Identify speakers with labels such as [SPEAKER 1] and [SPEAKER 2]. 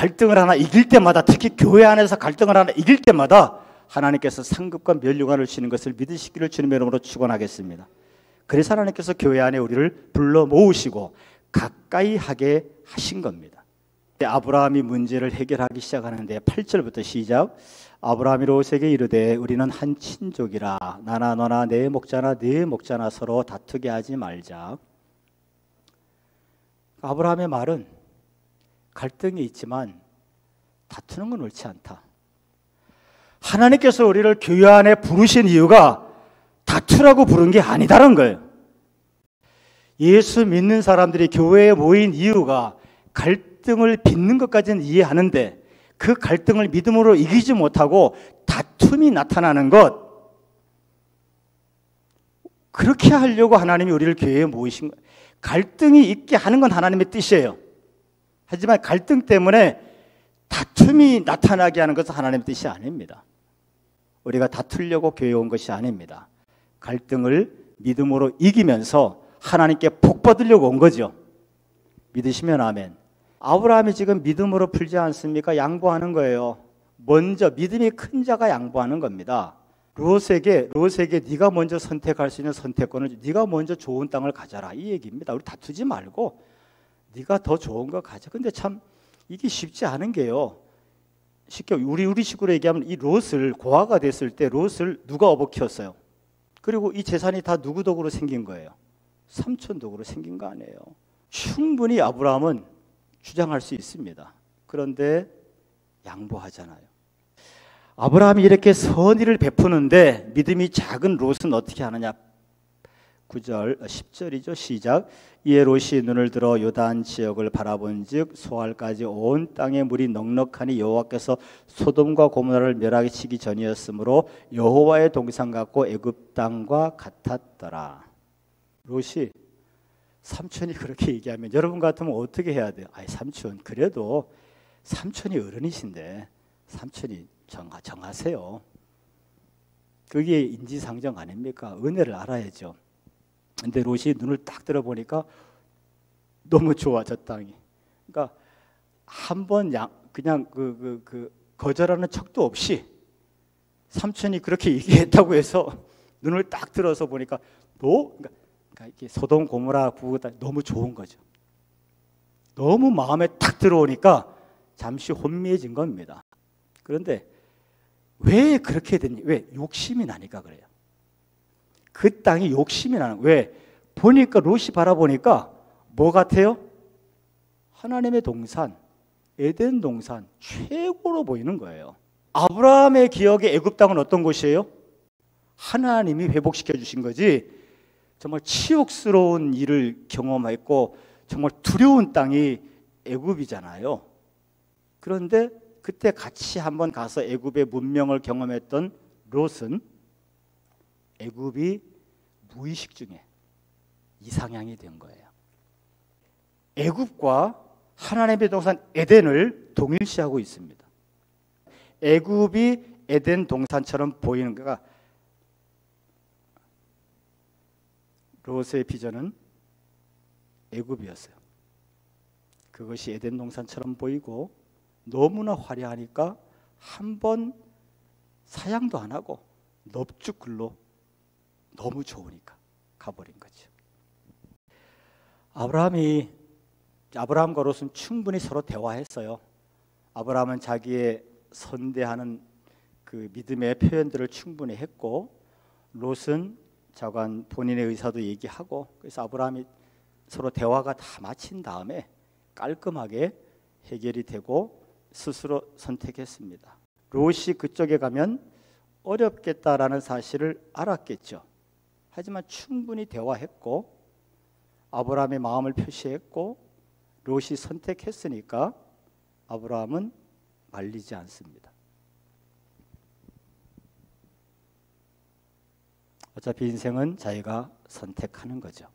[SPEAKER 1] 갈등을 하나 이길 때마다, 특히 교회 안에서 갈등을 하나 이길 때마다 하나님께서 상급과 면류관을 주시는 것을 믿으시기를 주님의 이름으로 축원하겠습니다. 그래서 하나님께서 교회 안에 우리를 불러 모으시고 가까이 하게 하신 겁니다. 아브라함이 문제를 해결하기 시작하는데 8절부터 시작. 아브라함이 롯에게 이르되 우리는 한 친족이라 나나 너나 내 목자나 네 목자나 서로 다투게 하지 말자. 아브라함의 말은 갈등이 있지만 다투는 건 옳지 않다. 하나님께서 우리를 교회 안에 부르신 이유가 다투라고 부른 게 아니다라는 거예요. 예수 믿는 사람들이 교회에 모인 이유가 갈등을 빚는 것까지는 이해하는데 그 갈등을 믿음으로 이기지 못하고 다툼이 나타나는 것, 그렇게 하려고 하나님이 우리를 교회에 모이신 거예요. 갈등이 있게 하는 건 하나님의 뜻이에요. 하지만 갈등 때문에 다툼이 나타나게 하는 것은 하나님의 뜻이 아닙니다. 우리가 다투려고 교회에 온 것이 아닙니다. 갈등을 믿음으로 이기면서 하나님께 복 받으려고 온 거죠. 믿으시면 아멘. 아브라함이 지금 믿음으로 풀지 않습니까? 양보하는 거예요. 먼저 믿음이 큰 자가 양보하는 겁니다. 롯에게 네가 먼저 선택할 수 있는 선택권을, 네가 먼저 좋은 땅을 가져라, 이 얘기입니다. 우리 다투지 말고 네가 더 좋은 거 가져. 근데 참 이게 쉽지 않은 게요. 쉽게 우리 식으로 얘기하면 이 롯을, 고아가 됐을 때 롯을 누가 업어 키웠어요? 그리고 이 재산이 다 누구 덕으로 생긴 거예요? 삼촌 덕으로 생긴 거 아니에요. 충분히 아브라함은 주장할 수 있습니다. 그런데 양보하잖아요. 아브라함이 이렇게 선의를 베푸는데 믿음이 작은 롯은 어떻게 하느냐? 9절, 10절이죠. 시작. 이에 롯이 눈을 들어 요단 지역을 바라본즉 소알까지 온 땅에 물이 넉넉하니 여호와께서 소돔과 고모라를 멸하게 치기 전이었으므로 여호와의 동산 같고 애굽 땅과 같았더라. 롯이, 삼촌이 그렇게 얘기하면 여러분 같으면 어떻게 해야 돼요? 아이, 삼촌, 그래도 삼촌이 어른이신데 삼촌이 정하세요. 그게 인지상정 아닙니까? 은혜를 알아야죠. 근데 롯이 눈을 딱 들어보니까 너무 좋아, 저 땅이. 그러니까 한번 그냥 거절하는 척도 없이 삼촌이 그렇게 얘기했다고 해서 눈을 딱 들어서 보니까 그러니까 이게 소돔 고모라 부부가 너무 좋은 거죠. 너무 마음에 딱 들어오니까 잠시 혼미해진 겁니다. 그런데 왜 그렇게 됐니? 왜? 욕심이 나니까 그래요. 그 땅이 욕심이 나는 거예요. 왜? 보니까 롯이 바라보니까 뭐 같아요? 하나님의 동산, 에덴 동산 최고로 보이는 거예요. 아브라함의 기억에 애굽 땅은 어떤 곳이에요? 하나님이 회복시켜 주신 거지 정말 치욕스러운 일을 경험했고 정말 두려운 땅이 애굽이잖아요. 그런데 그때 같이 한번 가서 애굽의 문명을 경험했던 롯은 애굽이 무의식 중에 이상향이 된 거예요. 애굽과 하나님의 동산 에덴을 동일시하고 있습니다. 애굽이 에덴 동산처럼 보이는 거가 롯의 비전은 애굽이었어요. 그것이 에덴 동산처럼 보이고 너무나 화려하니까 한 번 사양도 안 하고 넙죽 글로 너무 좋으니까 가버린 거죠. 아브라함과 롯은 충분히 서로 대화했어요. 아브라함은 자기의 선대하는 그 믿음의 표현들을 충분히 했고 롯은 자관 본인의 의사도 얘기하고, 그래서 아브라함이 서로 대화가 다 마친 다음에 깔끔하게 해결이 되고 스스로 선택했습니다. 롯이 그쪽에 가면 어렵겠다라는 사실을 알았겠죠. 하지만 충분히 대화했고 아브라함의 마음을 표시했고 롯이 선택했으니까 아브라함은 말리지 않습니다. 어차피 인생은 자기가 선택하는 거죠.